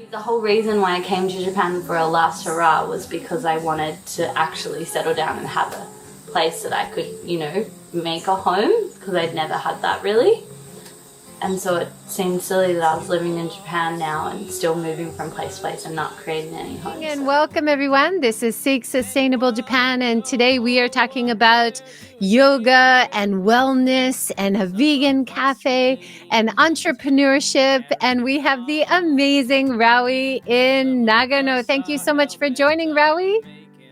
The whole reason why I came to Japan for a last hurrah was because I wanted to actually settle down and have a place that I could, make a home, because I'd never had that really. And so it seemed silly that I was living in Japan now and still moving from place to place and not creating any homes. And welcome, everyone. This is Seek Sustainable Japan, and today we are talking about yoga and wellness and a vegan cafe and entrepreneurship. And we have the amazing Rowie in Nagano. Thank you so much for joining, Rowie.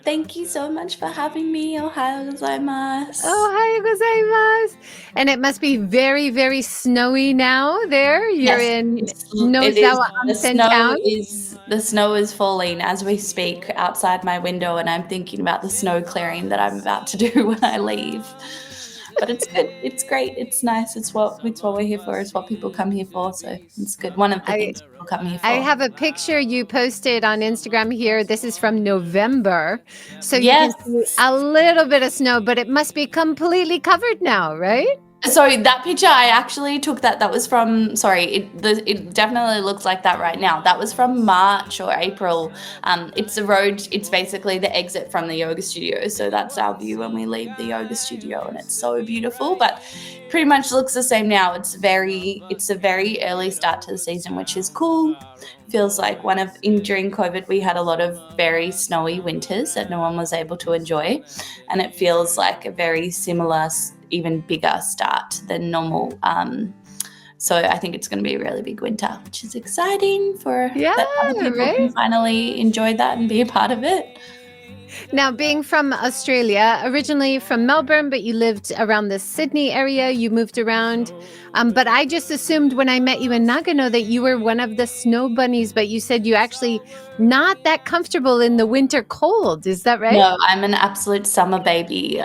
Thank you so much for having me. Ohayou gozaimasu. Ohayou gozaimasu. And it must be very, very snowy now there. You're in Nozawa Onsen town. The snow is falling as we speak outside my window, and I'm thinking about the snow clearing that I'm about to do when I leave. But it's good. It's great. It's nice. It's what we're here for. It's what people come here for. So it's good. One of the things people come here for. I have a picture you posted on Instagram here. This is from November. So yes. You can see a little bit of snow, but it must be completely covered now, right? So that picture, I actually took that was from, it definitely looks like that right now. That was from March or April. It's the road, it's basically the exit from the yoga studio. So that's our view when we leave the yoga studio, and it's so beautiful, but pretty much looks the same now. It's a very early start to the season, which is cool. Feels like during COVID, we had a lot of very snowy winters that no one was able to enjoy. And it feels like a very similar, even bigger start than normal. So I think it's going to be a really big winter, which is exciting that other people can finally enjoy that and be a part of it. Now, being from Australia, originally from Melbourne, but you lived around the Sydney area, you moved around. But I just assumed when I met you in Nagano that you were one of the snow bunnies, but you said you actually not that comfortable in the winter cold. Is that right? No, I'm an absolute summer baby.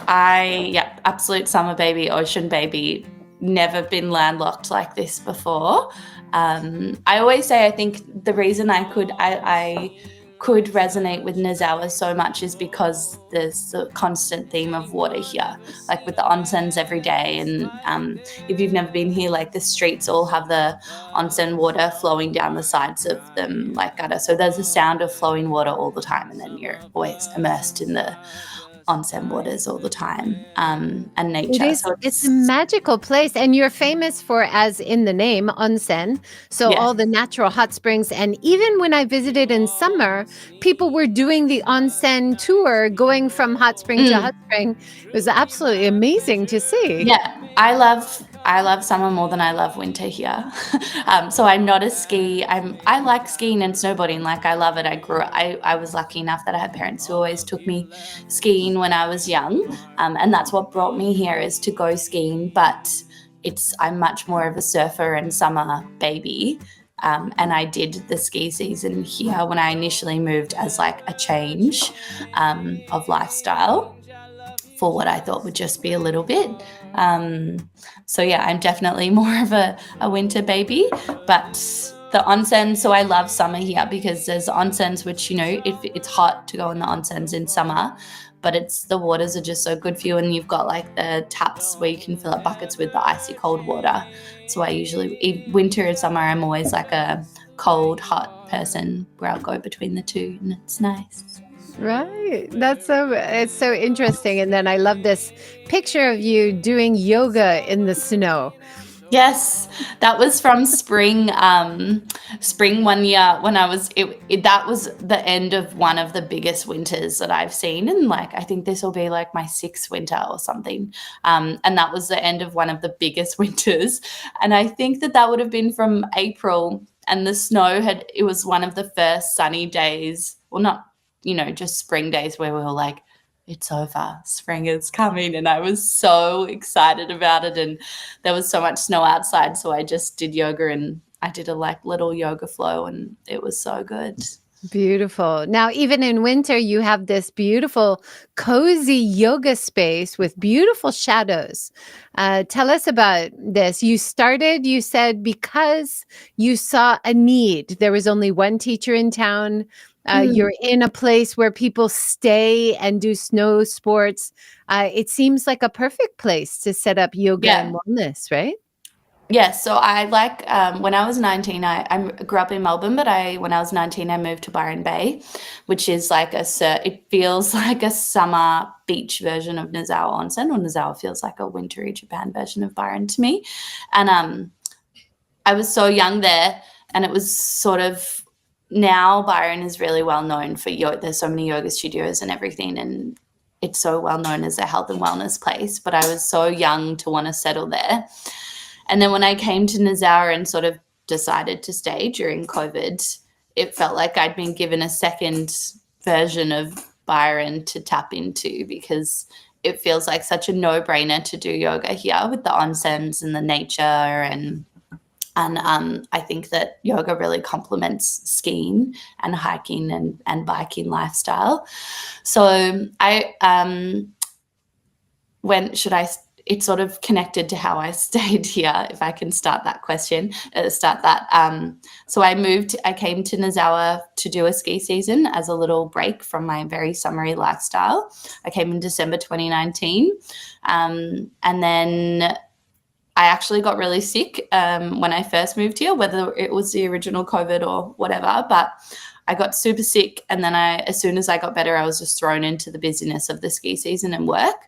Absolute summer baby, ocean baby. Never been landlocked like this before. I always say I think the reason I could resonate with Nozawa so much is because there's a constant theme of water here, like with the onsens every day. And if you've never been here, like the streets all have the onsen water flowing down the sides of them like gutter. So there's a sound of flowing water all the time, and then you're always immersed in the onsen waters all the time, and nature. It's a magical place, and you're famous for, as in the name, onsen. So all the natural hot springs, and even when I visited in summer, people were doing the onsen tour, going from hot spring to hot spring. It was absolutely amazing to see. Yeah, I love summer more than I love winter here. So I'm not a I like skiing and snowboarding. Like, I love it. I was lucky enough that I had parents who always took me skiing when I was young. And that's what brought me here, is to go skiing. But I'm much more of a surfer and summer baby. And I did the ski season here when I initially moved as like a change of lifestyle for what I thought would just be a little bit. So yeah, I'm definitely more of a winter baby, but the onsen, so I love summer here because there's onsens, which, if it's hot to go in the onsens in summer, but the waters are just so good for you. And you've got like the taps where you can fill up buckets with the icy cold water. So I usually, winter and summer, I'm always like a cold, hot person where I'll go between the two, and it's nice. Right. It's so interesting. And then I love this picture of you doing yoga in the snow. Yes, that was from spring 1 year when I was, that was the end of one of the biggest winters that I've seen. And like, I think this will be like my 6th winter or something. And that was the end of one of the biggest winters. And I think that would have been from April, and the snow it was one of the first sunny days, well, not, just spring days where we were like, it's over, spring is coming. And I was so excited about it. And there was so much snow outside. So I just did yoga, and I did a like little yoga flow, and it was so good. Beautiful. Now, even in winter, you have this beautiful, cozy yoga space with beautiful shadows. Tell us about this. You said, because you saw a need. There was only one teacher in town. You're in a place where people stay and do snow sports. It seems like a perfect place to set up yoga and wellness, right? Yes, so I like when I was 19, I grew up in Melbourne, but when I was 19, I moved to Byron Bay, which is like it feels like a summer beach version of Nozawa Onsen, or Nozawa feels like a wintry Japan version of Byron to me. And I was so young there, and it was sort of, now Byron is really well known for yoga. There's so many yoga studios and everything, and it's so well known as a health and wellness place. But I was so young to want to settle there. And then when I came to Nozawa and sort of decided to stay during COVID, it felt like I'd been given a second version of Byron to tap into, because it feels like such a no-brainer to do yoga here with the onsens and the nature, and I think that yoga really complements skiing and hiking and biking lifestyle. So it's sort of connected to how I stayed here, if I can start that. So I came to Nozawa to do a ski season as a little break from my very summery lifestyle. I came in December 2019. And then I actually got really sick when I first moved here, whether it was the original COVID or whatever, but I got super sick. And then as soon as I got better, I was just thrown into the busyness of the ski season and work.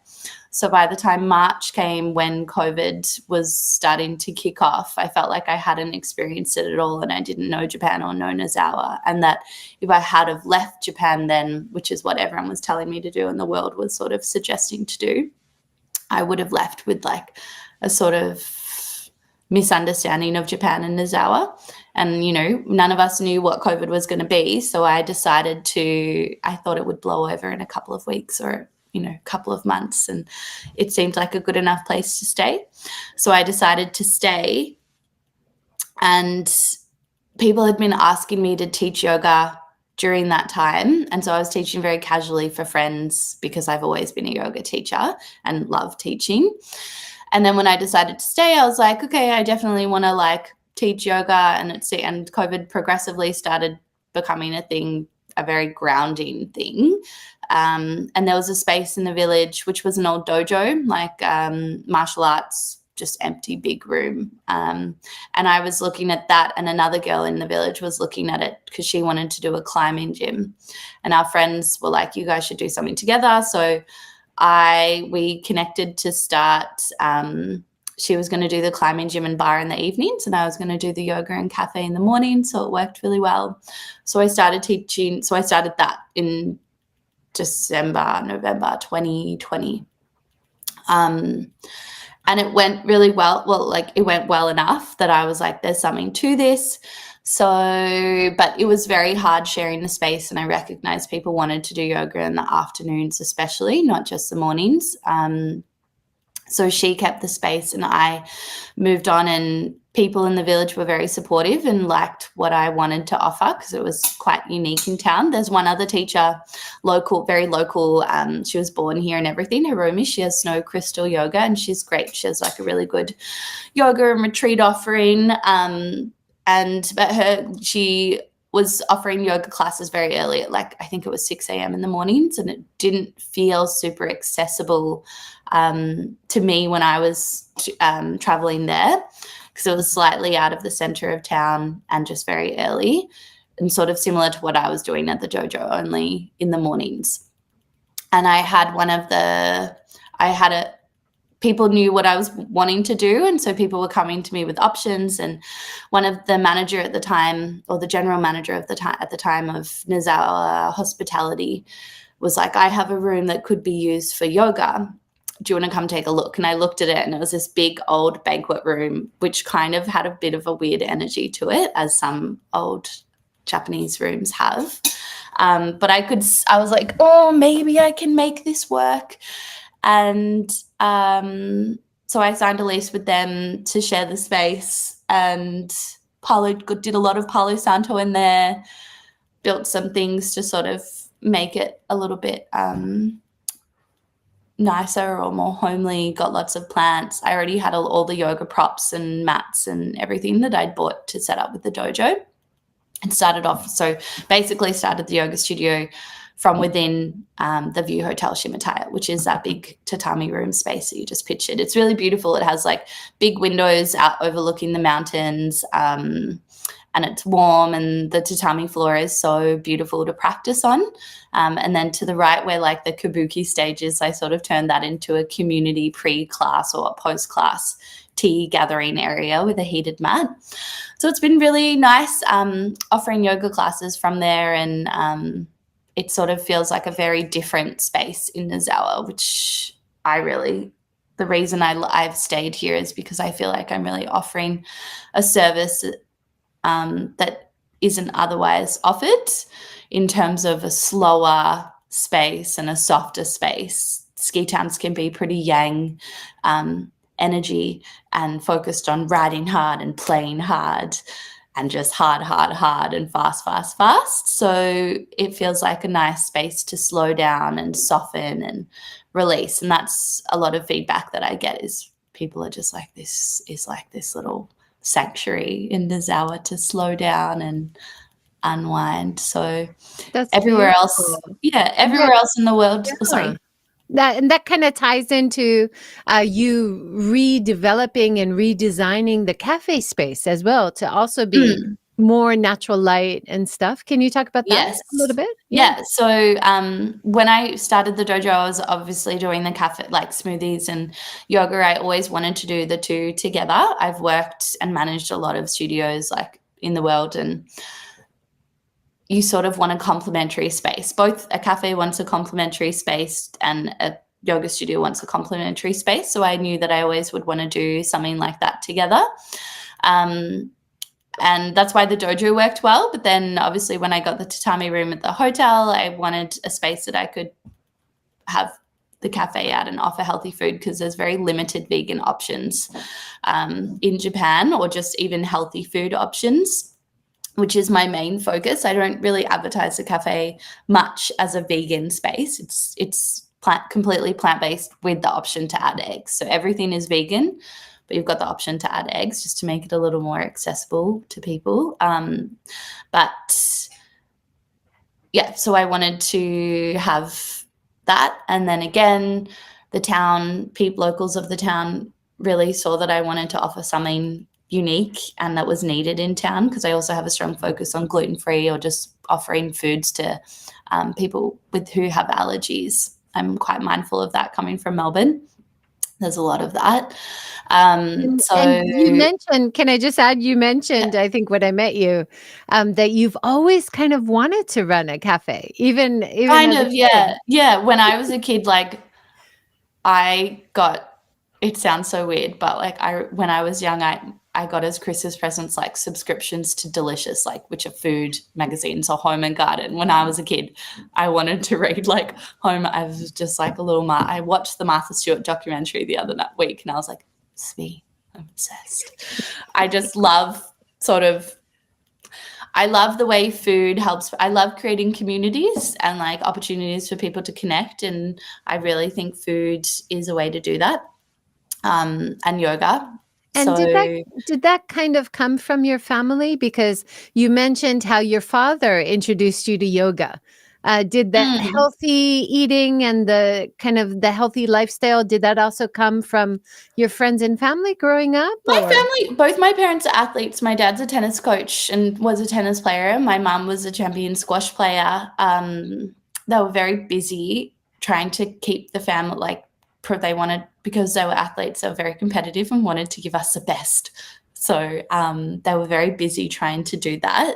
So by the time March came, when COVID was starting to kick off, I felt like I hadn't experienced it at all, and I didn't know Japan or know Nozawa. And that if I had have left Japan then, which is what everyone was telling me to do and the world was sort of suggesting to do, I would have left with like a sort of misunderstanding of Japan and Nozawa. And, none of us knew what COVID was going to be. So I thought it would blow over in a couple of weeks or, a couple of months. And it seemed like a good enough place to stay. So I decided to stay. And people had been asking me to teach yoga during that time. And so I was teaching very casually for friends, because I've always been a yoga teacher and love teaching. And then when I decided to stay, I was like, okay, I definitely want to teach yoga. And COVID progressively started becoming a very grounding thing. And there was a space in the village, which was an old dojo, martial arts, just empty big room. And I was looking at that, and another girl in the village was looking at it because she wanted to do a climbing gym. And our friends were like, you guys should do something together. So we connected to start. She was going to do the climbing gym and bar in the evenings, and I was going to do the yoga and cafe in the morning. So it worked really well. So I started teaching. So I started that in November 2020. And it went really well. Well, it went well enough that I was like, there's something to this. So, but it was very hard sharing the space, and I recognized people wanted to do yoga in the afternoons, especially, not just the mornings. So she kept the space and I moved on, and people in the village were very supportive and liked what I wanted to offer, because it was quite unique in town. There's one other teacher, very local. She was born here and everything, Hiromi. She has Snow Crystal Yoga, and she's great. She has a really good yoga and retreat offering. She was offering yoga classes very early at I think it was 6 a.m. in the mornings, and it didn't feel super accessible to me when I was traveling there, because it was slightly out of the center of town and just very early, and sort of similar to what I was doing at the dojo, only in the mornings. And people knew what I was wanting to do, and so people were coming to me with options. And one of the manager at the time, or the general manager at the time of Nozawa Hospitality, was like, I have a room that could be used for yoga. Do you want to come take a look? And I looked at it, and it was this big old banquet room, which kind of had a bit of a weird energy to it, as some old Japanese rooms have. But I was like, oh, maybe I can make this work. And so I signed a lease with them to share the space, and did a lot of Palo Santo in there, built some things to sort of make it a little bit nicer or more homely, got lots of plants. I already had all the yoga props and mats and everything that I'd bought to set up with the dojo, and started the yoga studio from within the View Hotel Shimataya, which is that big tatami room space that you just pictured. It's really beautiful. It has like big windows out overlooking the mountains, and it's warm, and the tatami floor is so beautiful to practice on. And then to the right, where like the kabuki stage is, I sort of turned that into a community pre-class or post-class tea gathering area with a heated mat. So it's been really nice offering yoga classes from there, and it sort of feels like a very different space in Nozawa, which the reason I've stayed here is because I feel like I'm really offering a service that isn't otherwise offered, in terms of a slower space and a softer space. Ski towns can be pretty yang energy and focused on riding hard and playing hard and just hard and fast. So it feels like a nice space to slow down and soften and release. And that's a lot of feedback that I get, is people are just like, this is like this little sanctuary in Nozawa to slow down and unwind. So That's everywhere beautiful. else, everywhere else in the world. Oh, sorry. That kind of ties into you redeveloping and redesigning the cafe space as well, to also be more natural light and stuff. Can you talk about that Yes. a little bit? Yeah. So when I started the dojo, I was obviously doing the cafe, like smoothies and yoga. I always wanted to do the two together. I've worked and managed a lot of studios like in the world, and you sort of want a complementary space. Both a cafe wants a complementary space and a yoga studio wants a complementary space. So I knew that I always would want to do something like that together. And that's why the dojo worked well. But then obviously when I got the tatami room at the hotel, I wanted a space that I could have the cafe at and offer healthy food, because there's very limited vegan options in Japan, or just even healthy food options, which is my main focus. I don't really advertise the cafe much as a vegan space. It's completely plant-based with the option to add eggs. So everything is vegan, but you've got the option to add eggs just to make it a little more accessible to people. But yeah, so I wanted to have that. And then again, the locals of the town really saw that I wanted to offer something unique and that was needed in town, because I also have a strong focus on gluten-free, or just offering foods to people who have allergies. I'm quite mindful of that coming from Melbourne. There's a lot of that. And you mentioned, can I just add, you mentioned, Yeah. I think when I met you, that you've always kind of wanted to run a cafe, even Kind as a of, kid. yeah. When I was a kid, like it sounds so weird, but like when I was young, I got as Christmas presents like subscriptions to Delicious, like, which are food magazines, or Home and Garden. When I was a kid, I wanted to read like Home. I was just like a little I watched the Martha Stewart documentary the other week, and I was like, "Sweet, I'm obsessed." I just love I love the way food helps. I love creating communities and like opportunities for people to connect, and I really think food is a way to do that. And yoga. And did that kind of come from your family? Because you mentioned how your father introduced you to yoga. Did the healthy eating and the kind of the healthy lifestyle, did that also come from your friends and family growing up? My family, both my parents are athletes. My dad's a tennis coach and was a tennis player. My mum was a champion squash player. They were very busy trying to keep the family, like, they wanted, because they were athletes, they were very competitive and wanted to give us the best. So they were very busy trying to do that.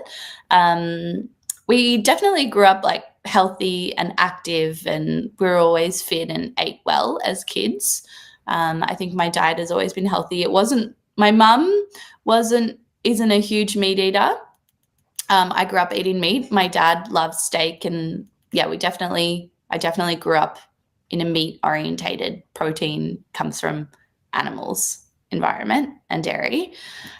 We definitely grew up like healthy and active, and we were always fit and ate well as kids. I think my diet has always been healthy. My mum isn't a huge meat eater. I grew up eating meat. My dad loves steak, and yeah, I definitely grew up in a meat-orientated, protein comes from animals environment and dairy.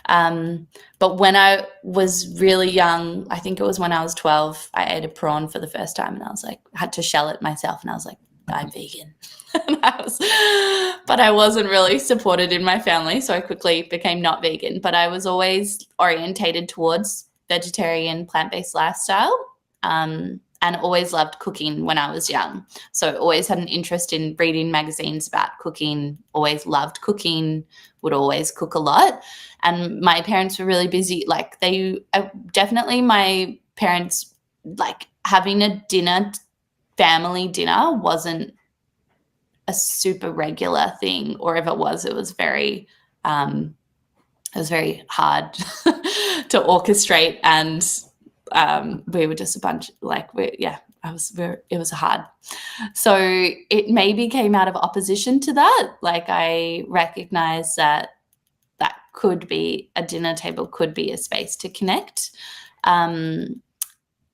But when I was really young, I think it was when I was 12, I ate a prawn for the first time, and I had to shell it myself, and I was like, I'm vegan. But I wasn't really supported in my family, so I quickly became not vegan. But I was always orientated towards vegetarian, plant-based lifestyle. and always loved cooking when I was young. So always had an interest in reading magazines about cooking, always loved cooking, would always cook a lot. And my parents were really busy. Like definitely my parents, like having a family dinner wasn't a super regular thing, or if it was very hard to orchestrate, and we were just a bunch it was hard. So it maybe came out of opposition to that. Like I recognize that could be a dinner table, could be a space to connect.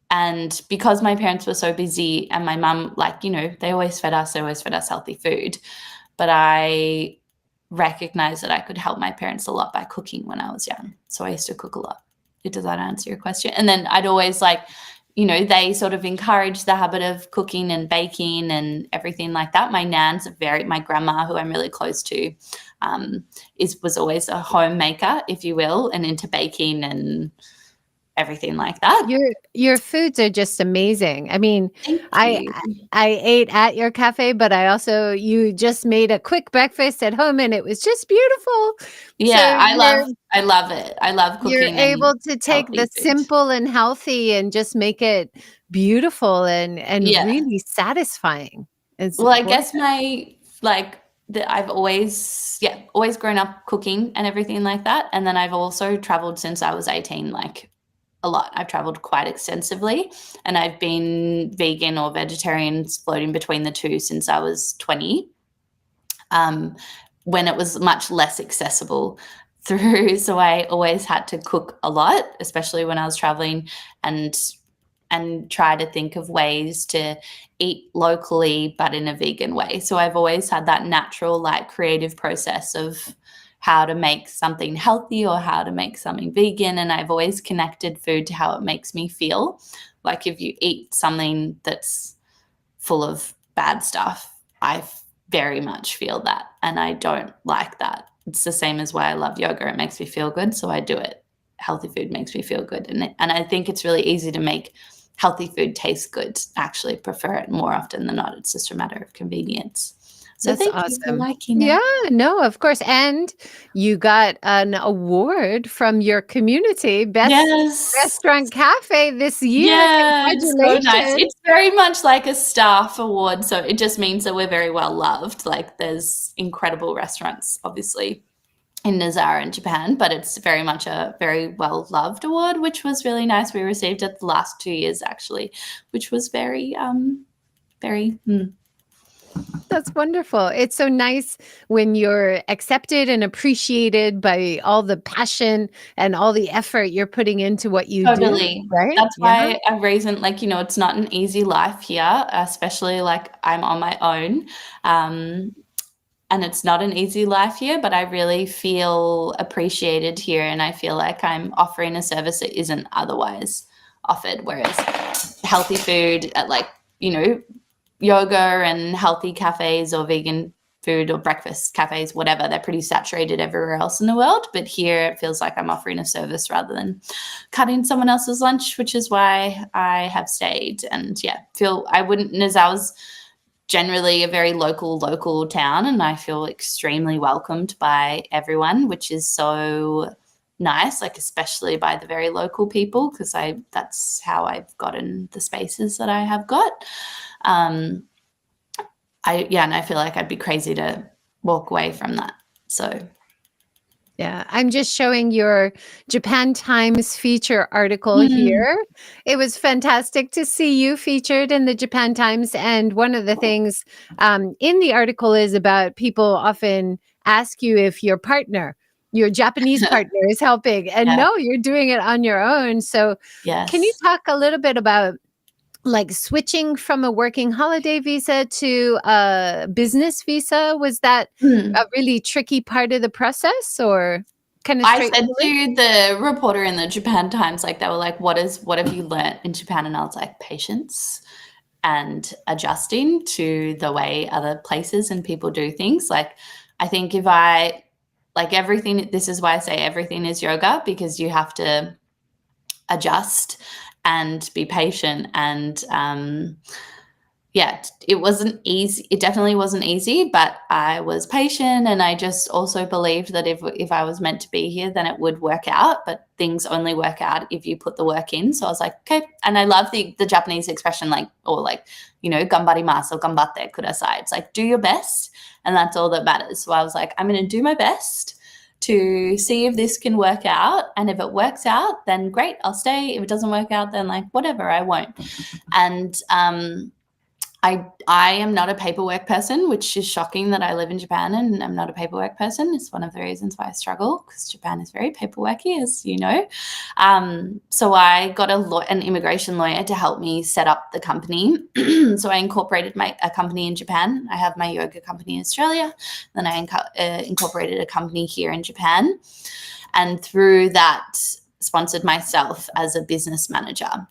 And because my parents were so busy, and my mum, like, you know, they always fed us healthy food, but I recognized that I could help my parents a lot by cooking when I was young. So I used to cook a lot. Does that answer your question? And then I'd always, like, you know, they sort of encouraged the habit of cooking and baking and everything like that. My my grandma, who I'm really close to, was always a homemaker, if you will, and into baking and everything like that. Your foods are just amazing. I mean, Thank I you. I ate at your cafe, but you just made a quick breakfast at home, and it was just beautiful. Yeah, So I love it. I love you're cooking and able to take healthy the food. simple and healthy and just make it beautiful and Yeah. really satisfying. It's Well, I gorgeous. guess I've always grown up cooking and everything like that. And then I've also traveled since I was 18, like a lot. I've traveled quite extensively, and I've been vegan or vegetarian, floating between the two, since I was 20, when it was much less accessible through. So I always had to cook a lot, especially when I was traveling, and try to think of ways to eat locally but in a vegan way. So I've always had that natural, like, creative process of how to make something healthy or how to make something vegan, and I've always connected food to how it makes me feel. Like if you eat something that's full of bad stuff, I very much feel that, and I don't like that. It's the same as why I love yoga. It makes me feel good, so I do it. Healthy food makes me feel good, and I think it's really easy to make healthy food taste good. I actually prefer it more often than not. It's just a matter of convenience. So That's thank you for awesome. liking Yeah, it. no, of course. And you got an award from your community, Best Yes. Restaurant Cafe this year. Yeah, it's so nice. Congratulations. It's very much like a staff award, so it just means that we're very well loved. Like, there's incredible restaurants, obviously, in Nozawa in Japan, but it's very much a very well loved award, which was really nice. We received it the last 2 years, actually, which was very That's wonderful. It's so nice when you're accepted and appreciated by all the passion and all the effort you're putting into what you do, totally. right? That's Yeah. why I reason, like, you know, it's not an easy life here, especially, like, I'm on my own. And it's not an easy life here, but I really feel appreciated here, and I feel like I'm offering a service that isn't otherwise offered. Whereas healthy food at, like, you know, yoga and healthy cafes or vegan food or breakfast cafes, whatever, they're pretty saturated everywhere else in the world. But here it feels like I'm offering a service rather than cutting someone else's lunch, which is why I have stayed. And yeah, Nozawa's generally a very local town, and I feel extremely welcomed by everyone, which is so nice, like, especially by the very local people, because that's how I've gotten the spaces that I have got. And I feel like I'd be crazy to walk away from that. So Yeah, I'm just showing your Japan Times feature article here. It was fantastic to see you featured in the Japan Times. And one of the things in the article is about people often ask you if your Japanese partner is helping. And yeah, no, you're doing it on your own. So can you yes. talk a little bit about like switching from a working holiday visa to a business visa? Was that a really tricky part of the process, or kind of I said straightforward? to the reporter in the Japan Times, like, they were like, what have you learnt in Japan? And I was like, patience and adjusting to the way other places and people do things. Like, I think everything, this is why I say everything is yoga, because you have to adjust and be patient. And yeah, it wasn't easy. It definitely wasn't easy, but I was patient, and I just also believed that if I was meant to be here, then it would work out. But things only work out if you put the work in. So I was like, okay. And I love the Japanese expression, like, or like, you know, gambarimasu or gambatte kudasai. It's like, do your best, and that's all that matters. So I was like, I'm going to do my best to see if this can work out. And if it works out, then great, I'll stay. If it doesn't work out, then like, whatever, I won't. And I am not a paperwork person, which is shocking that I live in Japan and I'm not a paperwork person. It's one of the reasons why I struggle, because Japan is very paperworky, as you know. So I got an immigration lawyer to help me set up the company. So I incorporated a company in Japan. I have my yoga company in Australia. Then I incorporated a company here in Japan. And through that, sponsored myself as a business manager.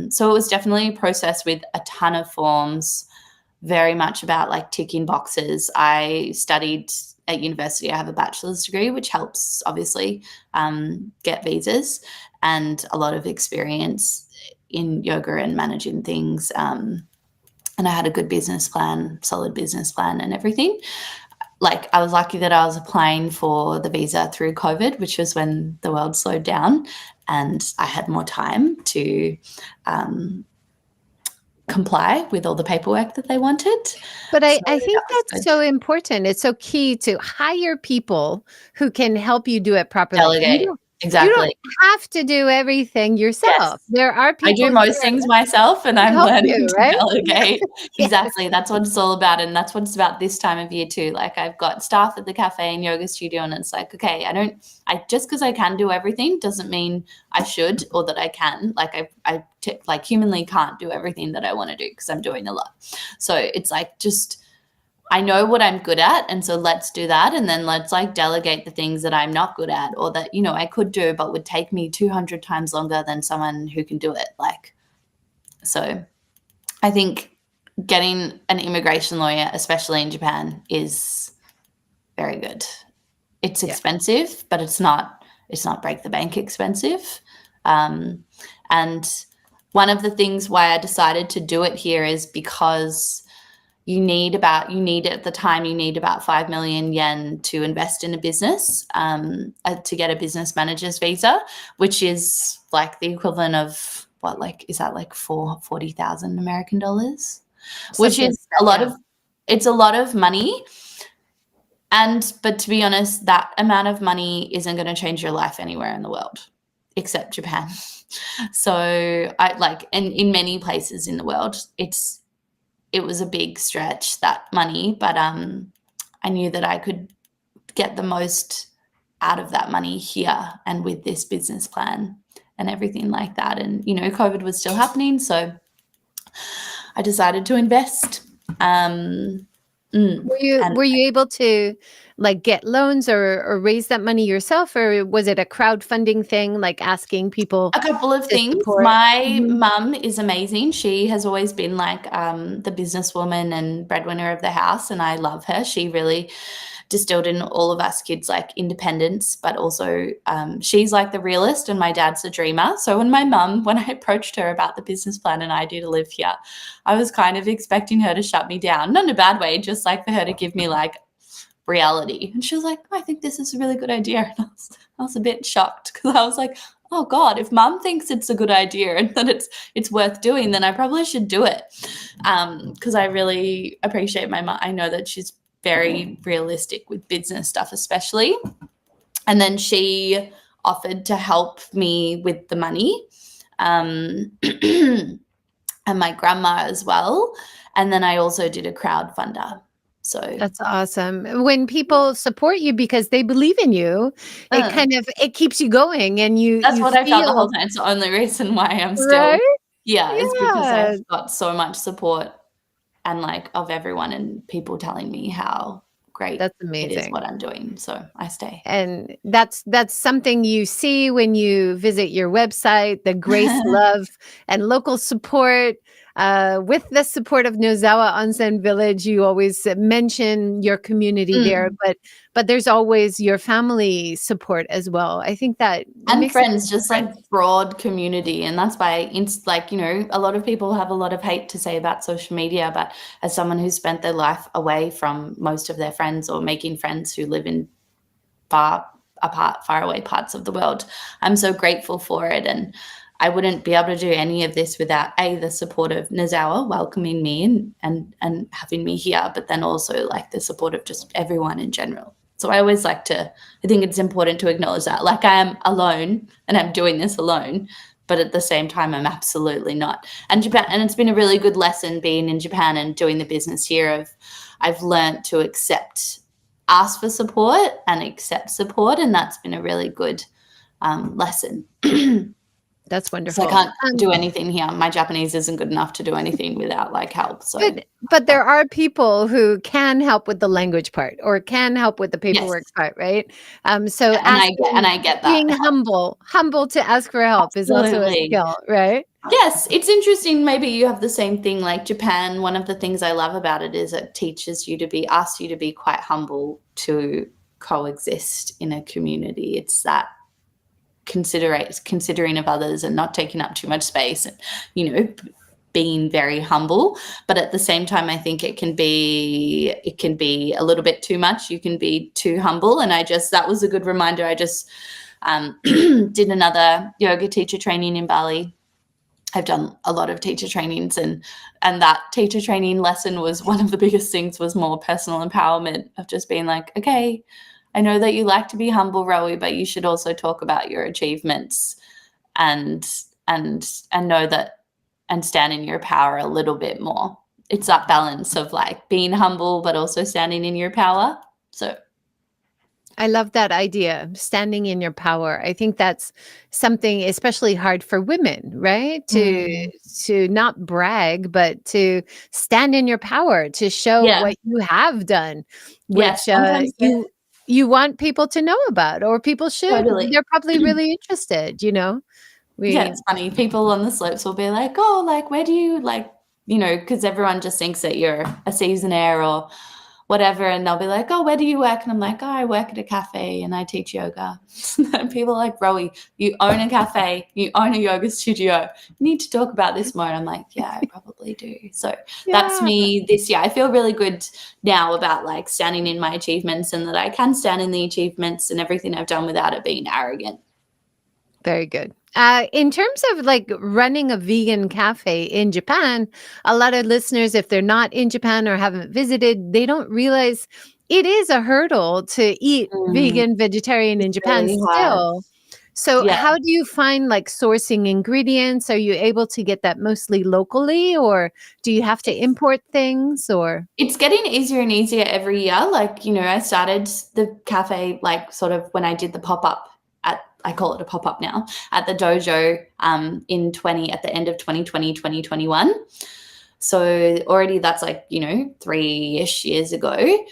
So it was definitely a process with a ton of forms, very much about like ticking boxes. I studied at university. I have a bachelor's degree, which helps obviously get visas, and a lot of experience in yoga and managing things. And I had a good business plan, solid business plan and everything. Like, I was lucky that I was applying for the visa through COVID, which was when the world slowed down, and I had more time to comply with all the paperwork that they wanted. But So I think that was that's good. so important. It's so key to hire people who can help you do it properly. Delegate. You Exactly. don't have to do everything yourself. Yes. There are I people do most here things myself, and to I'm help learning you, to right? delegate. Yes. Exactly. That's what it's all about. And that's what it's about this time of year too. Like, I've got staff at the cafe and yoga studio, and it's like, okay, just because I can do everything doesn't mean I should, or that I can. Like, like humanly can't do everything that I want to do, because I'm doing a lot. So it's like, just, I know what I'm good at, and so let's do that, and then let's like delegate the things that I'm not good at, or that, you know, I could do but would take me 200 times longer than someone who can do it. Like, so I think getting an immigration lawyer, especially in Japan, is very good. It's expensive, but it's not break the bank expensive. And one of the things why I decided to do it here is because you need about 5 million yen to invest in a business, to get a business manager's visa, which is like the equivalent of what, like, is that like 40,000 American dollars, which is it's a lot of money. But to be honest, that amount of money isn't going to change your life anywhere in the world except Japan. So in many places in the world, it was a big stretch, that money, but I knew that I could get the most out of that money here, and with this business plan and everything like that. And, you know, COVID was still happening, so I decided to invest. Were you able to like get loans or raise that money yourself, or was it a crowdfunding thing, like asking people? A couple of to things. support? My mum is amazing. She has always been like the businesswoman and breadwinner of the house, and I love her. She really distilled in all of us kids like independence, but also she's like the realist and my dad's the dreamer. So when I approached her about the business plan and idea to live here, I was kind of expecting her to shut me down, not in a bad way, just like for her to give me like reality. And she was like, I think this is a really good idea. And I was a bit shocked, because I was like, oh God, if mum thinks it's a good idea and that it's worth doing, then I probably should do it. Because I really appreciate my mum. I know that she's very realistic with business stuff, especially. And then she offered to help me with the money, and my grandma as well. And then I also did a crowdfunder. So That's awesome. When people support you because they believe in you, it keeps you going, and that's you what I felt the feel whole time. It's the only reason why I'm still right. here, is because Yeah, I've got so much support, and like of everyone, and people telling me how great that's it is what amazing. I'm doing. So I stay. And that's something you see when you visit your website, the grace, love, and local support. with the support of Nozawa Onsen Village, you always mention your community there, but there's always your family support as well. I think that and makes a friends, just like broad community. And that's why it's like, a lot of people have a lot of hate to say about social media, but as someone who's spent their life away from most of their friends or making friends who live in far away parts of the world, I'm so grateful for it. And I wouldn't be able to do any of this without the support of Nozawa welcoming me and having me here, but then also like the support of just everyone in general. So I always I think it's important to acknowledge that. Like, I am alone and I'm doing this alone, but at the same time, I'm absolutely not. And Japan, and it's been a really good lesson being in Japan and doing the business here I've learned to ask for support and accept support. And that's been a really good lesson. That's wonderful. So I can't do anything here. My Japanese isn't good enough to do anything without help. So, but there are people who can help with the language part or can help with the paperwork part, right? So I get that. Being humble to ask for help is also a skill, right? Yes, it's interesting. Maybe you have the same thing like Japan. One of the things I love about it is it asks you to be quite humble to coexist in a community. It's that considering of others and not taking up too much space and, being very humble. But at the same time, I think it can be a little bit too much. You can be too humble. And that was a good reminder. I just did another yoga teacher training in Bali. I've done a lot of teacher trainings, and that teacher training lesson was one of the biggest things was more personal empowerment of just being like, okay, I know that you like to be humble, Rowie, but you should also talk about your achievements and know that and stand in your power a little bit more. It's that balance of being humble, but also standing in your power. So I love that idea, standing in your power. I think that's something especially hard for women, right? To not brag, but to stand in your power, to show what you have done, which you want people to know about, or people should. Totally. They're probably really interested, it's funny. People on the slopes will be like, oh, where do you because everyone just thinks that you're a seasonaire or whatever. And they'll be like, oh, where do you work? And I'm like, oh, I work at a cafe and I teach yoga. And people are like, Rowie, you own a cafe, you own a yoga studio. You need to talk about this more. And I'm like, yeah, I probably do. So that's me this year. I feel really good now about standing in my achievements and that I can stand in the achievements and everything I've done without it being arrogant. Very good. In terms of running a vegan cafe in Japan, a lot of listeners, if they're not in Japan or haven't visited, they don't realize it is a hurdle to eat vegan, vegetarian in Japan really still. So how do you find sourcing ingredients? Are you able to get that mostly locally, or do you have to import things? Or it's getting easier and easier every year. I started the cafe sort of when I did the pop-up I call it a pop-up now, at the dojo at the end of 2020, 2021. So already that's 3-ish years ago,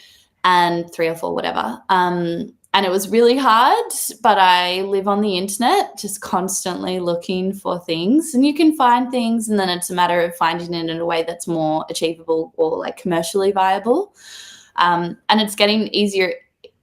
and 3 or 4, whatever. And it was really hard, but I live on the internet just constantly looking for things, and you can find things, and then it's a matter of finding it in a way that's more achievable or commercially viable. And it's getting easier.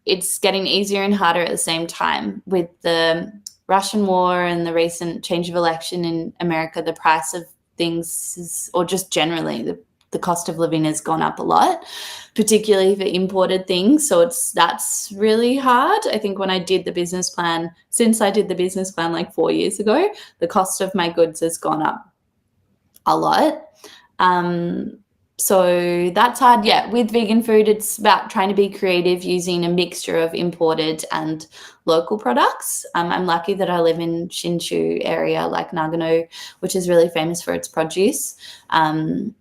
It's getting easier and harder at the same time with the Russian war and the recent change of election in America. The price of things or just generally the cost of living has gone up a lot, particularly for imported things. So that's really hard. I think when I did the business plan, since I did the business plan 4 years ago, the cost of my goods has gone up a lot. So that's hard. Yeah, with vegan food, it's about trying to be creative using a mixture of imported and local products. I'm lucky that I live in Shinshu area, like Nagano, which is really famous for its produce,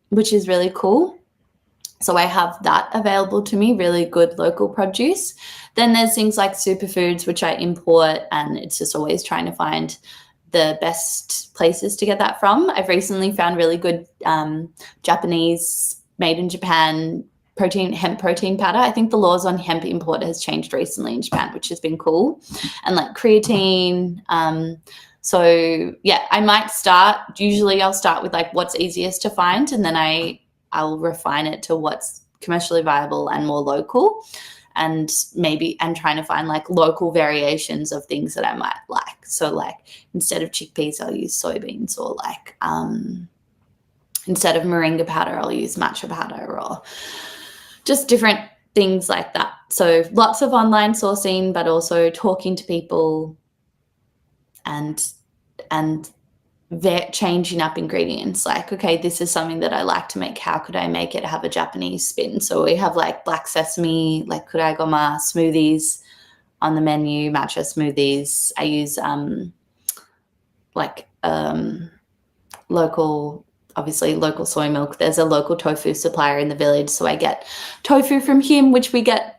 which is really cool. So I have that available to me, really good local produce. Then there's things like superfoods, which I import, and it's just always trying to find the best places to get that from. I've recently found really good Japanese made in Japan hemp protein powder. I think the laws on hemp import has changed recently in Japan, which has been cool. And creatine, So yeah, I might start, usually I'll start with like what's easiest to find, and then I'll refine it to what's commercially viable and more local, and trying to find like local variations of things that I might like. So like instead of chickpeas, I'll use soybeans, or like instead of moringa powder, I'll use matcha powder, or just different things like that. So lots of online sourcing, but also talking to people and changing up ingredients. Like, okay, this is something that I like to make. How could I make it have a Japanese spin? So we have like black sesame, like kuraigoma smoothies on the menu, matcha smoothies. I use local soy milk. There's a local tofu supplier in the village, so I get tofu from him, which we get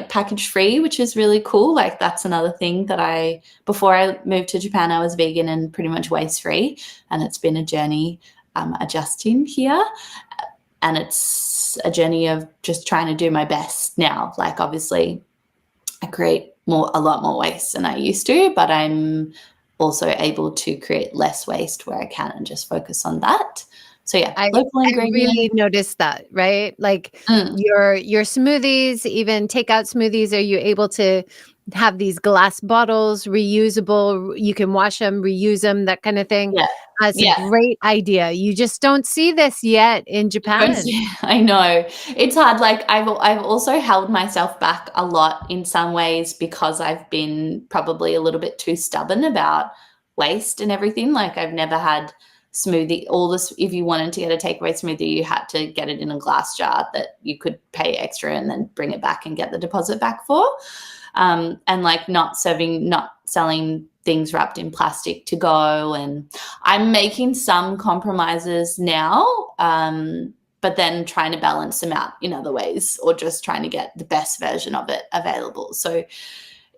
package free, which is really cool. Like that's another thing that before I moved to Japan, I was vegan and pretty much waste free, and it's been a journey adjusting here, and it's a journey of just trying to do my best now. Like obviously I create a lot more waste than I used to, but I'm also able to create less waste where I can and just focus on that. So yeah, local ingredients. I really noticed that, right? Like your smoothies, even takeout smoothies, are you able to have these glass bottles, reusable? You can wash them, reuse them, that kind of thing. Yeah. That's a great idea. You just don't see this yet in Japan. I know. It's hard. Like I've also held myself back a lot in some ways because I've been probably a little bit too stubborn about waste and everything. Like I've never had smoothie. If you wanted to get a takeaway smoothie, you had to get it in a glass jar that you could pay extra and then bring it back and get the deposit back for. And like not selling things wrapped in plastic to go. And I'm making some compromises now, but then trying to balance them out in other ways, or just trying to get the best version of it available. So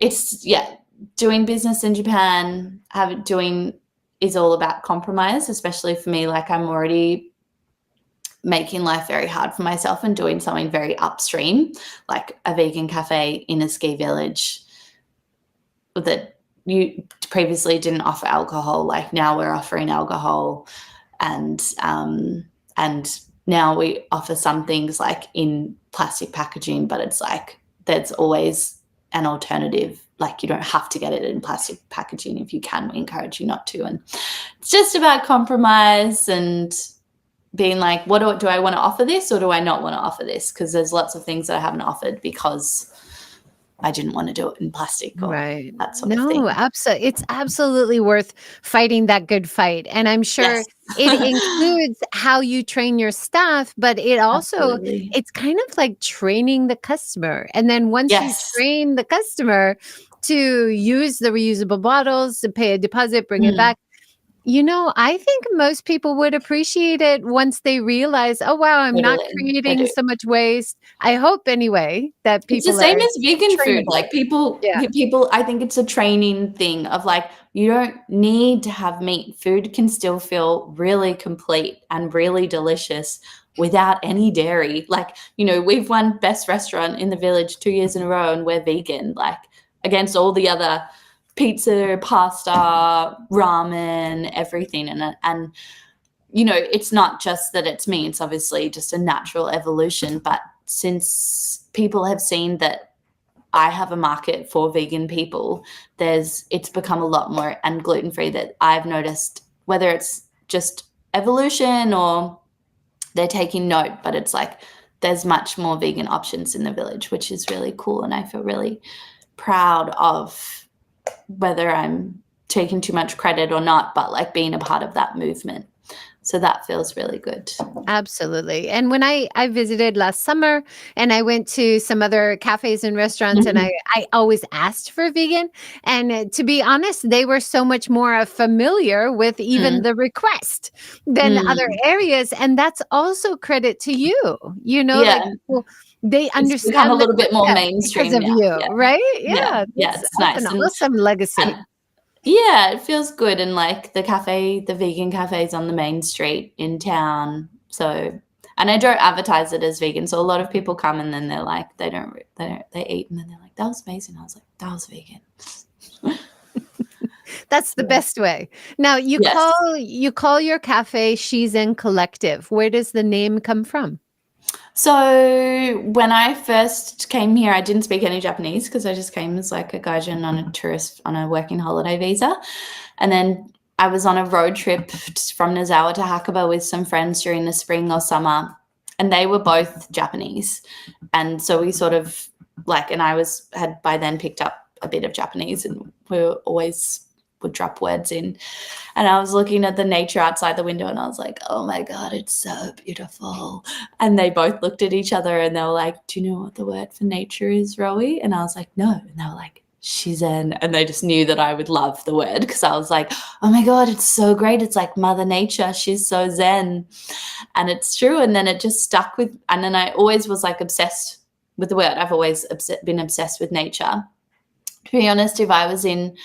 it's, doing business in Japan, is all about compromise, especially for me. Like I'm already making life very hard for myself and doing something very upstream, like a vegan cafe in a ski village that you previously didn't offer alcohol. Like now we're offering alcohol, and now we offer some things like in plastic packaging, but it's like there's always an alternative. Like you don't have to get it in plastic packaging. If you can, we encourage you not to. And it's just about compromise and being like, what do I want to offer this, or do I not want to offer this? Because there's lots of things that I haven't offered because I didn't want to do it in plastic, or that sort of thing. No, absolutely. It's absolutely worth fighting that good fight. And I'm sure it includes how you train your staff, but it also, it's kind of like training the customer. And then once you train the customer to use the reusable bottles, to pay a deposit, bring it back, I think most people would appreciate it once they realize, oh, wow, I'm not creating so much waste. I hope anyway that people. It's the same as vegan food. Like people, I think it's a training thing of like, you don't need to have meat. Food can still feel really complete and really delicious without any dairy. Like, we've won best restaurant in the village 2 years in a row, and we're vegan, like against all the other pizza, pasta, ramen, everything. And it's not just that it's me, it's obviously just a natural evolution. But since people have seen that I have a market for vegan people, it's become a lot more, and gluten-free, that I've noticed, whether it's just evolution or they're taking note, but it's like there's much more vegan options in the village, which is really cool. And I feel really proud of, whether I'm taking too much credit or not, but like being a part of that movement. So that feels really good. Absolutely. And when I visited last summer, and I went to some other cafes and restaurants, and I always asked for vegan. And to be honest, they were so much more familiar with even the request than other areas. And that's also credit to you, like people, they understand. It's become a little bit more mainstream because of you, right? Yeah. It's nice. An awesome legacy. Yeah, it feels good. And like the vegan cafe's on the main street in town. So, and I don't advertise it as vegan. So a lot of people come and then they're like, they eat, and then they're like, that was amazing. I was like, that was vegan. That's the best way. Now Yes. you call your cafe SHIZEN Collective. Where does the name come from? So when I first came here, I didn't speak any Japanese because I just came as like a gaijin on a working holiday visa. And then I was on a road trip from Nozawa to Hakuba with some friends during the spring or summer, and they were both Japanese. And so we sort of and I had by then picked up a bit of Japanese, and we would drop words in. And I was looking at the nature outside the window and I was like, oh my God, it's so beautiful. And they both looked at each other and they were like, do you know what the word for nature is, Rowie? And I was like, no. And they were like, Shizen. And they just knew that I would love the word because I was like, oh my God, it's so great. It's like Mother Nature. She's so zen. And it's true. And then it just stuck with, and then I always was like obsessed with the word. I've always been obsessed with nature. To be honest, if I was in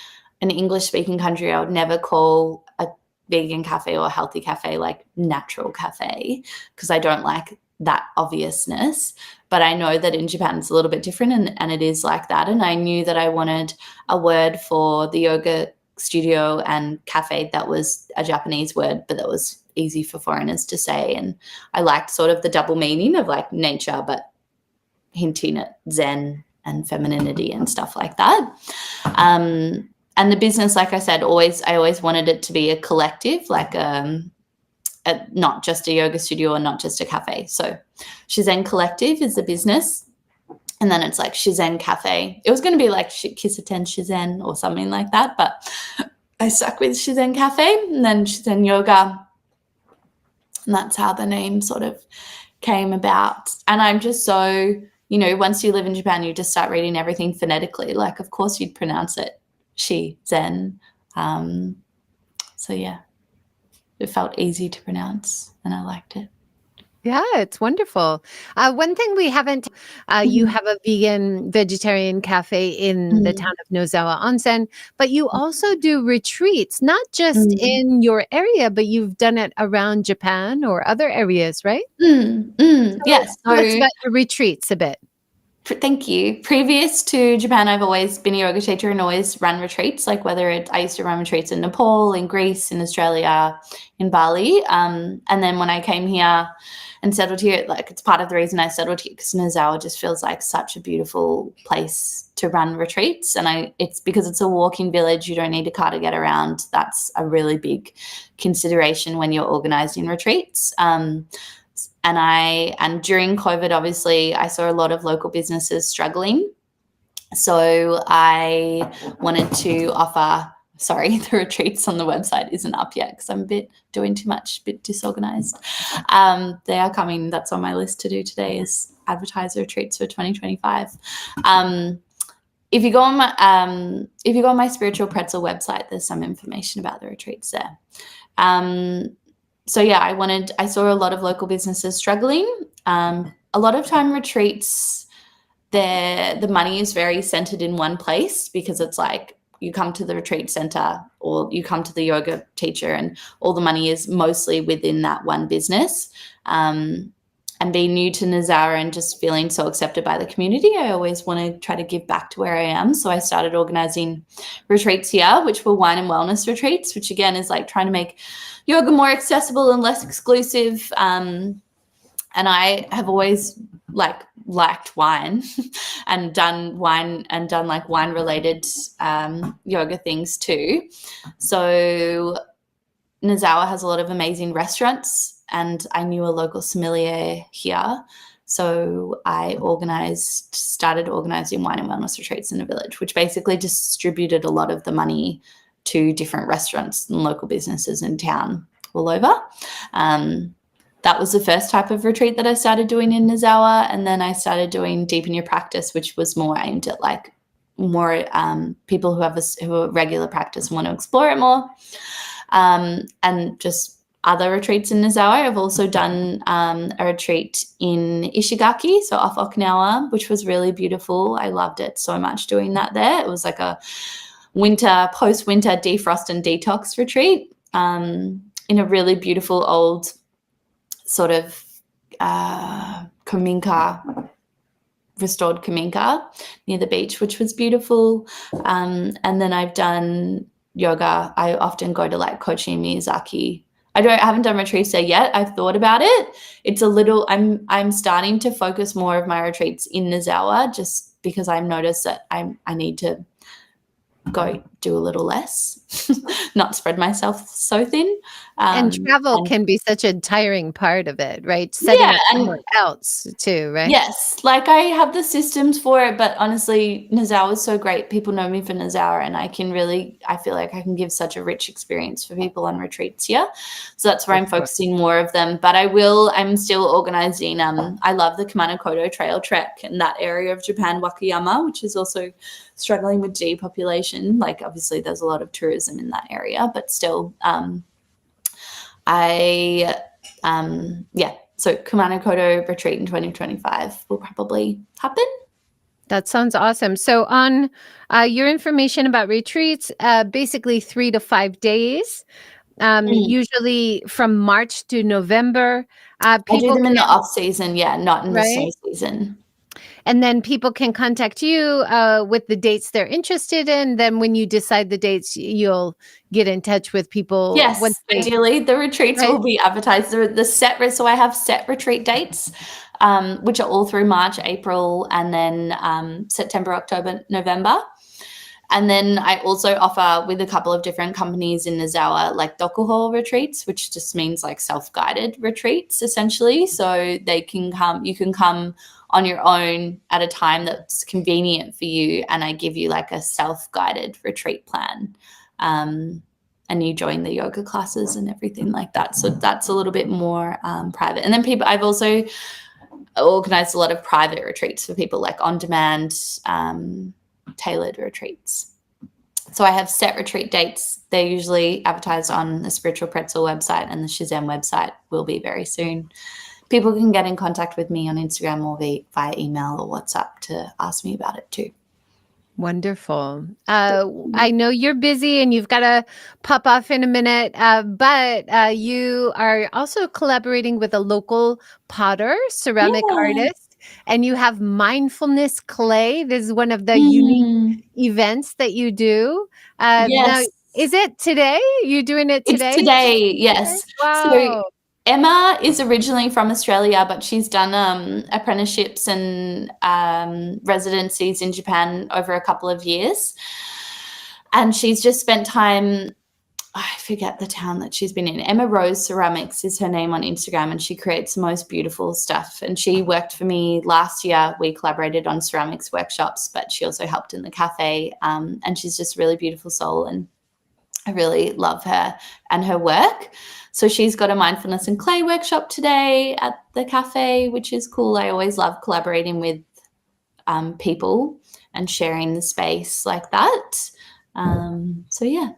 an English-speaking country, I would never call a vegan cafe or a healthy cafe like natural cafe because I don't like that obviousness. But I know that in Japan it's a little bit different, and it is like that. And I knew that I wanted a word for the yoga studio and cafe that was a Japanese word, but that was easy for foreigners to say. And I liked sort of the double meaning of like nature, but hinting at zen and femininity and stuff like that. And the business, like I said, I always wanted it to be a collective, like not just a yoga studio or not just a cafe. So Shizen Collective is the business. And then it's like Shizen Cafe. It was going to be like Kisuten Shizen or something like that, but I stuck with Shizen Cafe and then Shizen Yoga. And that's how the name sort of came about. And I'm just so, once you live in Japan, you just start reading everything phonetically. Like, of course, you'd pronounce it Shizen. So, yeah, it felt easy to pronounce and I liked it. Yeah, it's wonderful. One thing we haven't, you have a vegetarian cafe in the town of Nozawa Onsen, but you also do retreats, not just in your area, but you've done it around Japan or other areas, right? Yes. Tell us about your retreats a bit. Thank you. Previous to Japan, I've always been a yoga teacher and always run retreats, like I used to run retreats in Nepal, in Greece, in Australia, in Bali. And then when I came here and settled here, like it's part of the reason I settled here because Nozawa just feels like such a beautiful place to run retreats. And it's because it's a walking village. You don't need a car to get around. That's a really big consideration when you're organizing retreats. And during COVID, obviously, I saw a lot of local businesses struggling. So I wanted to offer, sorry, the retreats on the website isn't up yet because I'm doing too much, a bit disorganized. They are coming. That's on my list to do today is advertise the retreats for 2025. If you go on my Spiritual Pretzel website, there's some information about the retreats there. So yeah, I saw a lot of local businesses struggling. A lot of time retreats, the money is very centered in one place because it's like you come to the retreat center or you come to the yoga teacher and all the money is mostly within that one business. And being new to Nozawa and just feeling so accepted by the community, I always want to try to give back to where I am. So I started organizing retreats here, which were wine and wellness retreats, which again is like trying to make yoga more accessible and less exclusive. And I have always liked wine and done wine related yoga things too. So Nozawa has a lot of amazing restaurants and I knew a local sommelier here. So I started organizing wine and wellness retreats in a village, which basically distributed a lot of the money to different restaurants and local businesses in town all over. That was the first type of retreat that I started doing in Nozawa. And then I started doing Deepen Your Practice, which was more aimed at like more people who have a regular practice and want to explore it more. And just other retreats in Nozawa. I've also done a retreat in Ishigaki, so off Okinawa, which was really beautiful. I loved it so much doing that there. It was like a post-winter defrost and detox retreat in a really beautiful old sort of restored kaminka near the beach, which was beautiful. And then I've done yoga, I often go to like Kochi Miyazaki. I haven't done retreats there yet. I've thought about it. It's a little, I'm starting to focus more of my retreats in Nozawa just because I've noticed that I need to go do a little less, not spread myself so thin. And travel And can be such a tiring part of it, right? Setting yeah, up and somewhere else too, right? yes, like I have the systems for it, but honestly, Nozawa is so great. People know me for Nozawa, and I feel like I can give such a rich experience for people on retreats here. So that's where For I'm sure. focusing more of them. But I'm still organizing. I love the Kumano Trail trek in that area of Japan, Wakayama, which is also struggling with depopulation. Like obviously there's a lot of tourism in that area, but still, so Kumano retreat in 2025 will probably happen. That sounds awesome. So on your information about retreats, basically 3 to 5 days, usually from March to November. I do People them in the can, off season, not in the snow right? season. And then people can contact you with the dates they're interested in. Then when you decide the dates, you'll get in touch with people Yes, once they, ideally the retreats right? will be advertised. So I have set retreat dates, which are all through March, April, and then September, October, November. And then I also offer with a couple of different companies in Nozawa, like Dokuho retreats, which just means like self-guided retreats essentially. So you can come on your own at a time that's convenient for you. And I give you like a self-guided retreat plan. And you join the yoga classes and everything like that. So that's a little bit more private. And then I've also organized a lot of private retreats for people, like on-demand tailored retreats. So I have set retreat dates. They're usually advertised on the Spiritual Pretzel website, and the SHIZEN website will be very soon. People can get in contact with me on Instagram or via email or WhatsApp to ask me about it too. Wonderful. I know you're busy and you've got to pop off in a minute, but you are also collaborating with a local potter, ceramic Yeah. artist, and you have mindfulness clay. This is one of the unique Mm, events that you do. Now, yes. is it today? You doing it It's today? today, Okay. yes. So Wow. Emma is originally from Australia, but she's done apprenticeships and residencies in Japan over a couple of years. And she's just spent time, I forget the town that she's been in. Emma Rose Ceramics is her name on Instagram, and she creates the most beautiful stuff. And she worked for me last year. We collaborated on ceramics workshops, but she also helped in the cafe. And she's just a really beautiful soul, and I really love her and her work. So she's got a mindfulness and clay workshop today at the cafe, which is cool. I always love collaborating with people and sharing the space like that. So yeah.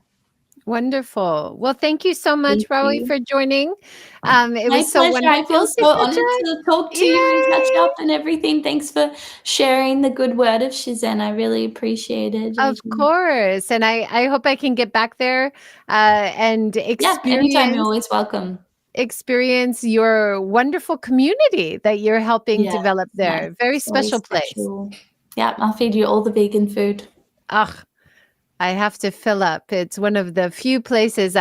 Wonderful. Well, thank you so much, Thank Rowie, you. for joining. It My was so pleasure. I feel wonderful to so catch honored up. to talk to you and catch Yay! up and everything. Thanks for sharing the good word of SHIZEN. I really appreciate it, Of JJ. course. And I hope I can get back there and Yeah, anytime, you're always welcome. experience your wonderful community that you're helping Yeah, develop it's nice. there. Very It's always special place. special. Yeah, I'll feed you all the vegan food. Ugh, I have to fill up. It's one of the few places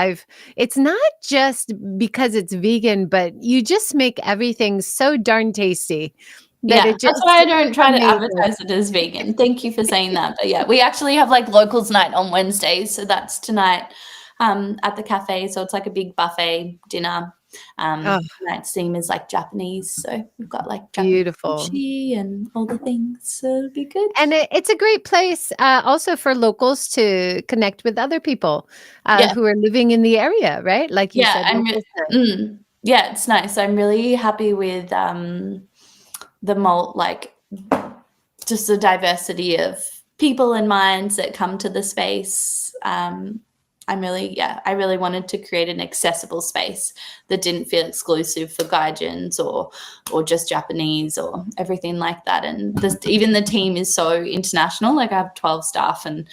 it's not just because it's vegan, but you just make everything so darn tasty that Yeah, it that's just why I don't try to amazing. advertise it as vegan. Thank you for saying that. But yeah, we actually have like locals night on Wednesdays, so that's tonight at the cafe. So it's like a big buffet dinner. Oh, Tonight's theme is like Japanese, so we've got like Japanese beautiful. sushi and all the things. So it'll be good. And it's a great place also for locals to connect with other people Yeah, who are living in the area, right? Like you yeah, said, locals. yeah, it's nice. I'm really happy with the like just the diversity of people and minds that come to the space. I really wanted to create an accessible space that didn't feel exclusive for Gaijins or just Japanese or everything like that. And even the team is so international. Like I have 12 staff and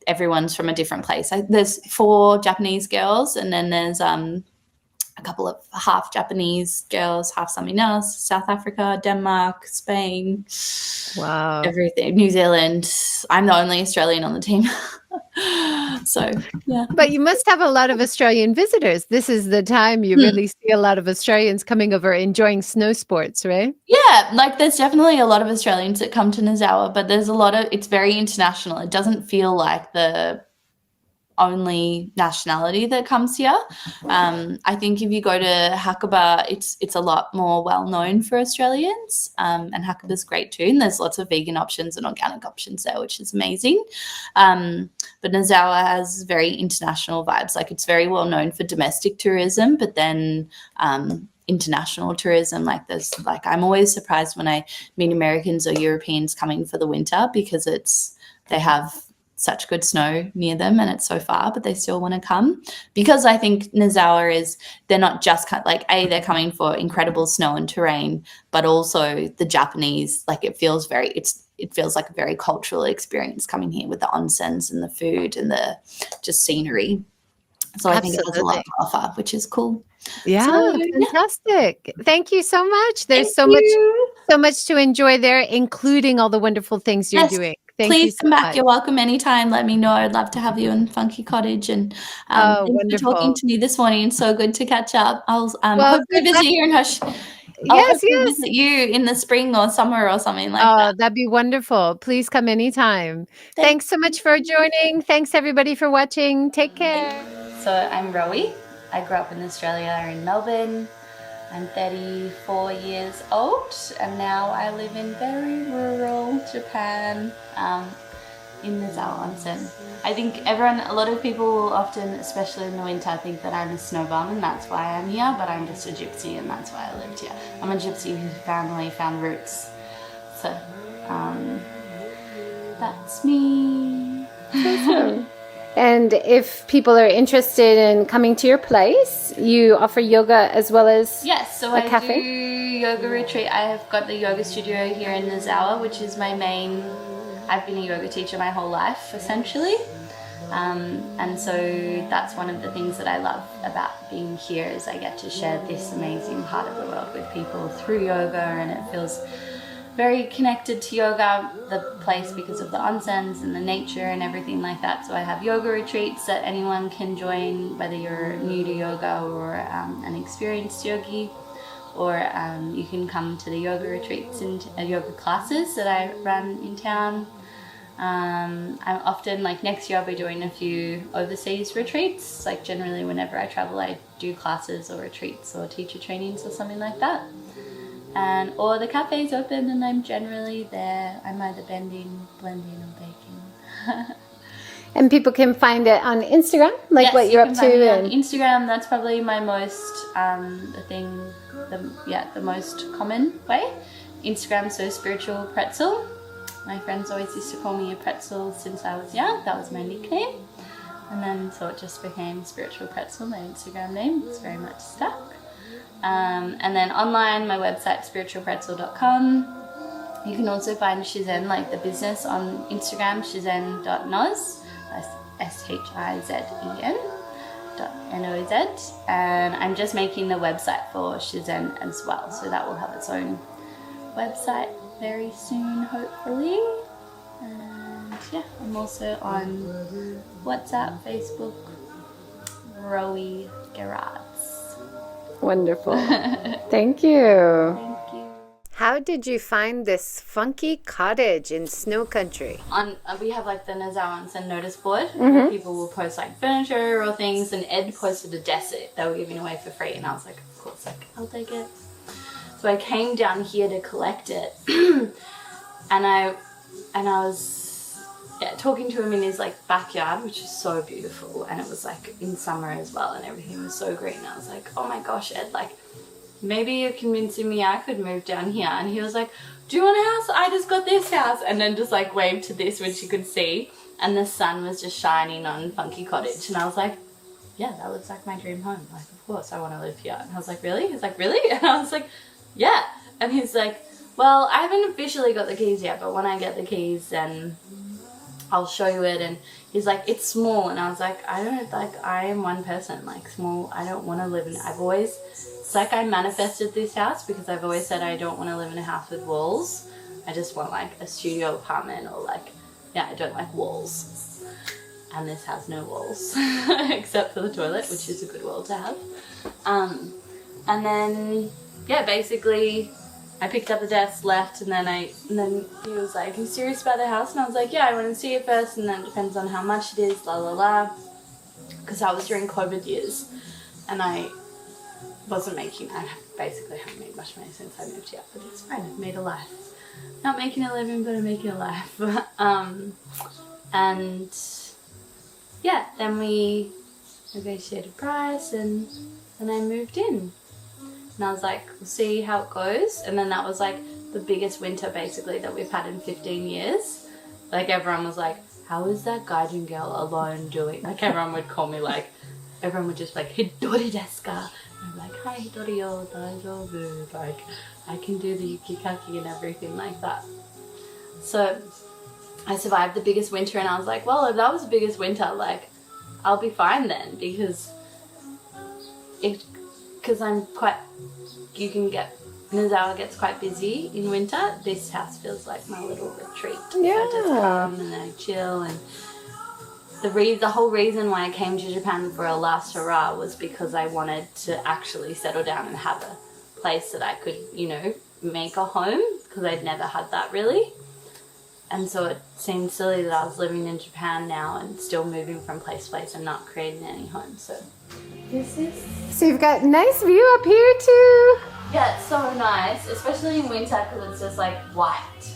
everyone's from a different place. There's 4 Japanese girls, and then there's a couple of half Japanese girls, half something else, South Africa, Denmark, Spain, everything, New Zealand. I'm the only Australian on the team. So, yeah. But you must have a lot of Australian visitors. This is the time you really see a lot of Australians coming over enjoying snow sports, right? Yeah, like there's definitely a lot of Australians that come to Nozawa, but there's a lot of, it's very international. It doesn't feel like the only nationality that comes here. I think if you go to Hakuba, it's a lot more well known for Australians, and Hakuba's great too. And there's lots of vegan options and organic options there, which is amazing. But Nozawa has very international vibes. Like it's very well known for domestic tourism, but then international tourism. Like there's like I'm always surprised when I meet Americans or Europeans coming for the winter because they have such good snow near them and it's so far, but they still want to come because I think Nozawa they're not just like they're coming for incredible snow and terrain, but also the Japanese, like it feels like a very cultural experience coming here with the onsens and the food and the just scenery. So I think it has a lot to offer, which is cool. Yeah, So, fantastic. Thank you so much. There's so much to enjoy there, including all the wonderful things you're doing. Thank you Please so come back. much. You're welcome anytime. Let me know. I'd love to have you in Funky Cottage. And thanks wonderful. for talking to me this morning. It's so good to catch up. I'll hopefully visit you in visit you in the spring or summer or something like that. Oh, that'd be wonderful. Please come anytime. Thanks so much for joining. Thanks everybody for watching. Take care. So I'm Rowie. I grew up in Australia in Melbourne. I'm 34 years old and now I live in very rural Japan, in Nozawa Onsen. I think a lot of people will often, especially in the winter, think that I'm a snow bum and that's why I'm here, but I'm just a gypsy and that's why I lived here. I'm a gypsy whose family found roots. So, that's me. Awesome. And if people are interested in coming to your place, you offer yoga as well as a cafe? I do yoga retreat. I have got the yoga studio here in Nozawa, which is my main. I've been a yoga teacher my whole life, essentially. And so that's one of the things that I love about being here is I get to share this amazing part of the world with people through yoga, and it feels very connected to yoga, the place, because of the onsens and the nature and everything like that. So I have yoga retreats that anyone can join, whether you're new to yoga or an experienced yogi, or you can come to the yoga retreats and yoga classes that I run in town. I'm often, like next year I'll be doing a few overseas retreats. Like generally whenever I travel I do classes or retreats or teacher trainings or something like that. Or the cafe's open and I'm generally there. I'm either bending, blending or baking. And people can find it on Instagram, like what you're up to. On Instagram, that's probably my most, the most common way. Instagram, so Spiritual Pretzel. My friends always used to call me a pretzel since I was young. That was my nickname. And then so it just became Spiritual Pretzel, my Instagram name. It's very much stuck. And then online, my website, spiritualpretzel.com. You can also find SHIZEN, like the business, on Instagram, shizen.noz. That's SHIZEN.NOZ. And I'm just making the website for SHIZEN as well. So that will have its own website very soon, hopefully. And yeah, I'm also on WhatsApp, Facebook, Rowie Geraerts. Wonderful. Thank you. Thank you. How did you find this funky cottage in snow country? We have like the Nozawa Onsen notice board where people will post like furniture or things, and Ed posted a desk that they were giving away for free, and I was like, of course, like I'll take it. So I came down here to collect it, and I was talking to him in his like backyard, which is so beautiful, and it was like in summer as well, and everything was so green. I was like, oh my gosh, Ed, like maybe you're convincing me I could move down here. And he was like, do you want a house? I just got this house, and then just like waved to this, which you could see, and the sun was just shining on Funky Cottage, and I was like, yeah, that looks like my dream home. Like, of course I want to live here. And I was like, really? He's like, really? And I was like, yeah. And he's like, well, I haven't officially got the keys yet, but when I get the keys, then I'll show you it. And he's like, it's small. And I was like, I am one person, like small. I don't want to live in, it's like I manifested this house because I've always said I don't want to live in a house with walls. I just want like a studio apartment or like, I don't like walls. And this has no walls except for the toilet, which is a good wall to have. And then, basically I picked up the desk, left, and then he was like, are you serious about the house? And I was like, yeah, I want to see it first, and then it depends on how much it is, la la la. Because that was during COVID years, and I basically haven't made much money since I moved here, but it's fine, I've made a life. Not making a living, but I'm making a life. And then we negotiated a price, and then I moved in. And I was like, we'll see how it goes. And then that was like the biggest winter basically that we've had in 15 years. Like everyone was like, how is that Gaijin girl alone doing? Like everyone would call me like, everyone would just like, Hidori desu ka? And I'm like, hi Hidori yo, daijoubu. Like I can do the yukikaki and everything like that. So I survived the biggest winter, and I was like, well, if that was the biggest winter, like I'll be fine then, because Nozawa gets quite busy in winter. This house feels like my little retreat. Yeah. I just come and then I chill. And the whole reason why I came to Japan for a last hurrah was because I wanted to actually settle down and have a place that I could, make a home, because I'd never had that really. And so it seemed silly that I was living in Japan now and still moving from place to place and not creating any home. So So you've got a nice view up here too. Yeah, it's so nice, especially in winter because it's just like white.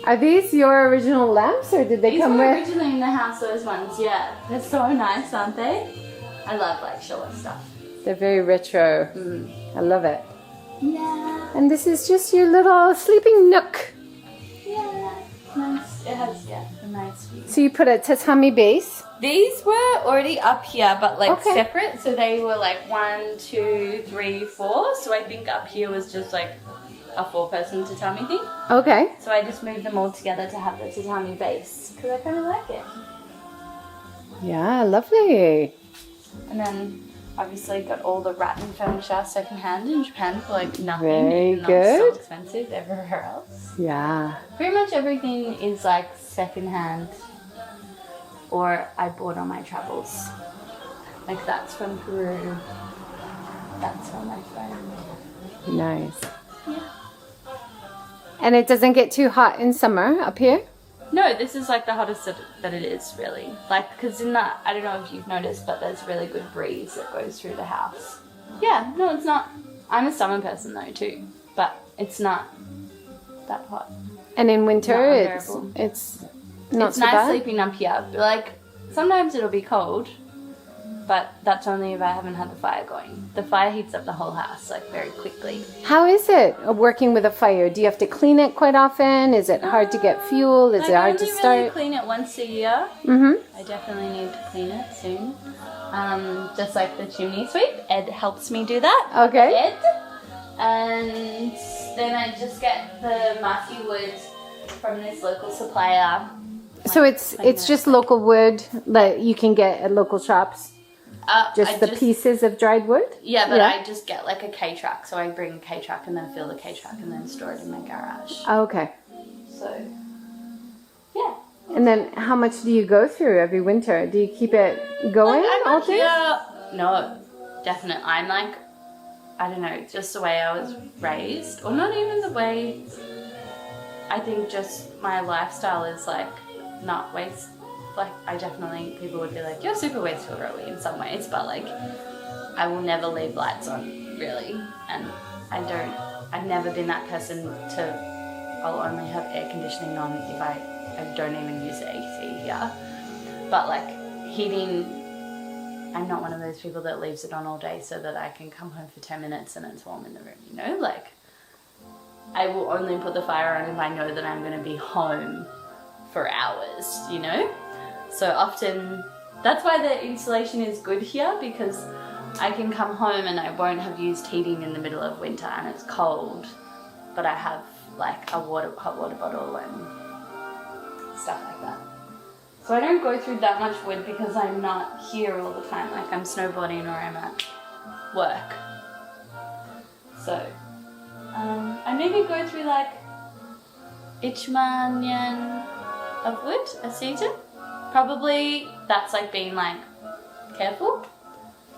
Are these your original lamps, or did they come with? These were originally in the house, those ones, yeah. They're so nice, aren't they? I love like show stuff. They're very retro. I love it. Yeah. And this is just your little sleeping nook. Yeah, nice. It has, a nice view. So you put a tatami base. These were already up here, but like separate. So they were like 1, 2, 3, 4. So I think up here was just like a 4-person tatami thing. Okay. So I just moved them all together to have the tatami base because I kind of like it. Yeah, lovely. And then obviously got all the rattan furniture secondhand in Japan for like nothing. Very even though good. it's so expensive everywhere else. Yeah. Pretty much everything is like secondhand or I bought on my travels. Like that's from Peru. That's from my friend. Nice. Yeah. And it doesn't get too hot in summer up here? No, this is like the hottest that it is really. Like, because in that, I don't know if you've noticed, but there's really good breeze that goes through the house. Yeah, no, it's not. I'm a summer person though too, but it's not that hot. And in winter, it's not not it's so nice bad? sleeping up here. But like, sometimes it'll be cold, but that's only if I haven't had the fire going. The fire heats up the whole house like very quickly. How is it working with a fire? Do you have to clean it quite often? Is it hard to get fuel? Is it hard to I start? only really clean it once a year. I definitely need to clean it soon. Just like the chimney sweep. Ed helps me do that. Okay. Ed. And then I just get the maki wood from this local supplier. So it's just local wood that you can get at local shops? Just the pieces of dried wood? Yeah, but I just get like a K-truck. So I bring a K-truck and then fill the K-truck and then store it in my garage. Oh, okay. So, yeah. And then how much do you go through every winter? Do you keep it going all day? No, definitely. I'm like, I don't know, just the way I was raised. Or not even the way, I think just my lifestyle is like not waste. Like, I definitely, people would be like, you're super wasteful, Rowie, in some ways, but like, I will never leave lights on, really, and I've never been that person I'll only have air conditioning on if I don't even use the AC here, but like, heating, I'm not one of those people that leaves it on all day so that I can come home for 10 minutes and it's warm in the room, like, I will only put the fire on if I know that I'm going to be home for hours, So often, that's why the insulation is good here, because I can come home and I won't have used heating in the middle of winter and it's cold, but I have like a hot water bottle and stuff like that. So I don't go through that much wood because I'm not here all the time, like I'm snowboarding or I'm at work. So I maybe go through like Ichmanyan of wood a season. Probably that's like being like careful,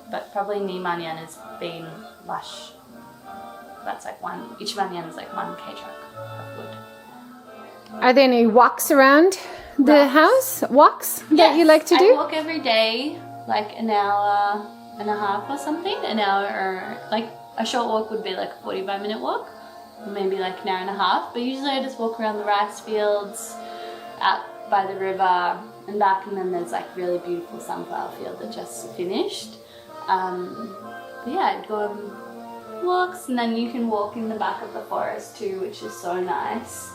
but probably Nimanyan is being lush. That's like Ichmanyan is like 1K truck of wood. Are there any walks around the house? Walks that you like to do? I walk every day, like an hour and a half or something. An hour, or like a short walk would be like a 45-minute walk, or maybe like an hour and a half. But usually I just walk around the rice fields, out by the river and back, and then there's like really beautiful sunflower field that just finished. But yeah, I'd go on walks, and then you can walk in the back of the forest too, which is so nice.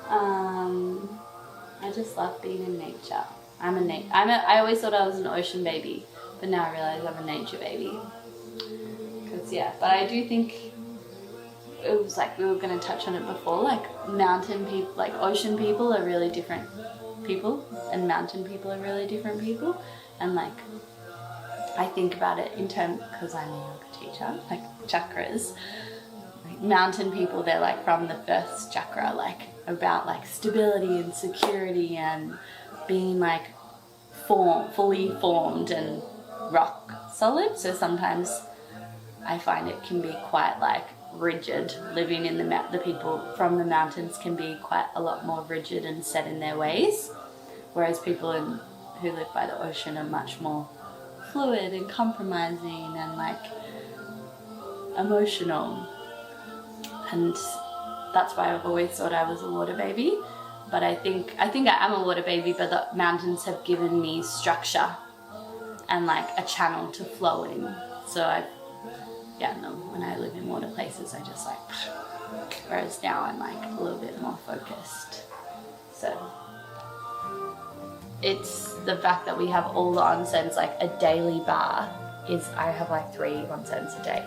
I just love being in nature. I always thought I was an ocean baby, but now I realize I'm a nature baby. But I do think it was like we were going to touch on it before, like mountain people, like ocean people are really different people, and mountain people are really different people. And like I think about it in terms, because I'm a yoga teacher, like chakras. Like mountain people, they're like from the first chakra, like about like stability and security and being like fully formed and rock solid. So sometimes I find it can be quite like rigid. Living in the people from the mountains can be quite a lot more rigid and set in their ways, whereas people who live by the ocean are much more fluid and compromising and like emotional. And that's why I've always thought I was a water baby. But I think I am a water baby, but the mountains have given me structure and like a channel to flow in. So when I live in water places, I just like, whereas now I'm like a little bit more focused. So it's the fact that we have all the onsens, like a daily bath I have like 3 onsens a day,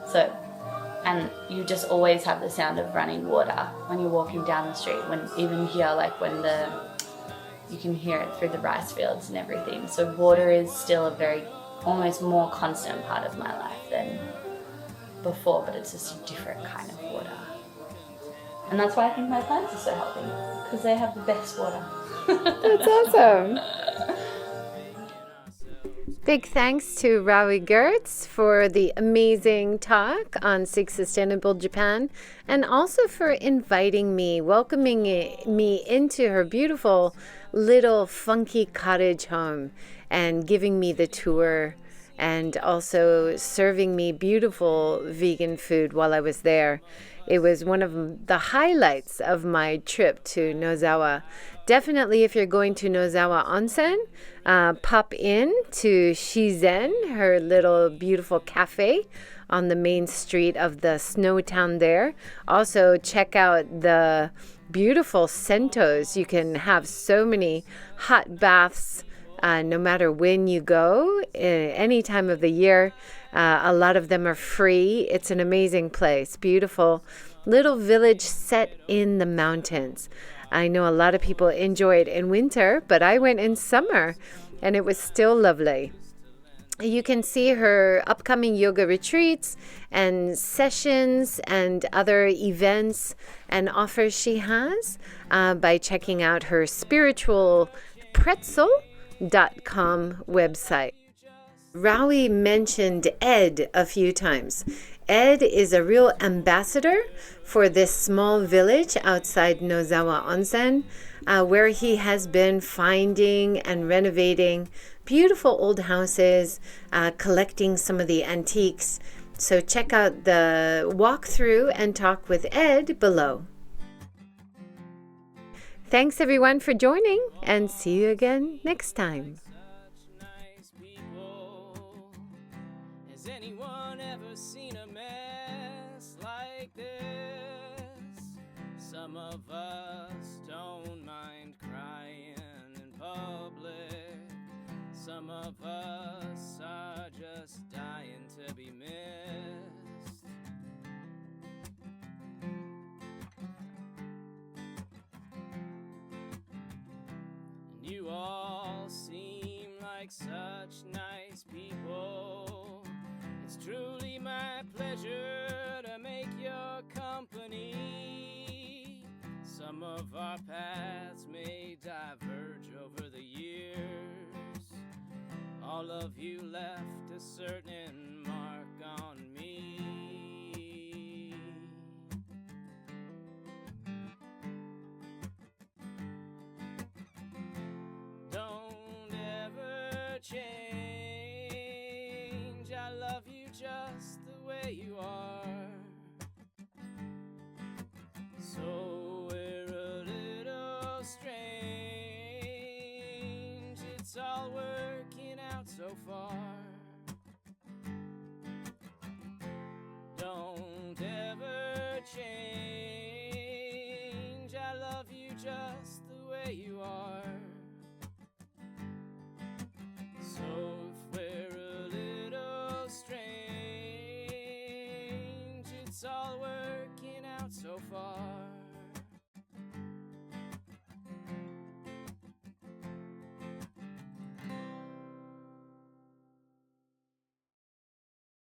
So, and you just always have the sound of running water when you're walking down the street, even here, like you can hear it through the rice fields and everything. So water is still a very, almost more constant part of my life than before, but it's just a different kind of water. And that's why I think my plants are so healthy, because they have the best water. That's awesome. Big thanks to Rowie Geraerts for the amazing talk on Seek Sustainable Japan, and also for inviting me, welcoming me into her beautiful little funky cottage home and giving me the tour, and also serving me beautiful vegan food while I was there. It was one of the highlights of my trip to Nozawa. Definitely, if you're going to Nozawa Onsen, pop in to SHIZEN, her little beautiful cafe on the main street of the snow town there. Also, check out the beautiful sentos. You can have so many hot baths no matter when you go, any time of the year. A lot of them are free. It's an amazing place. Beautiful little village set in the mountains. I know a lot of people enjoy it in winter, but I went in summer and it was still lovely. You can see her upcoming yoga retreats and sessions and other events and offers she has by checking out her spiritualpretzel.com website. Rowie mentioned Ed a few times. Ed is a real ambassador for this small village outside Nozawa Onsen, where he has been finding and renovating beautiful old houses, collecting some of the antiques. So check out the walkthrough and talk with Ed below. Thanks everyone for joining, and see you again next time. Has anyone ever seen a mess like this? Some of us don't mind crying in public. Some of us are just dying to be missed. such nice people. It's truly my pleasure to make your company. Some of our paths may diverge over the years. All of you left a certain mark on me. Don't ever change. I love you just the way you are. So we're a little strange. It's all working out so far. Don't ever change. I love you just the way you are.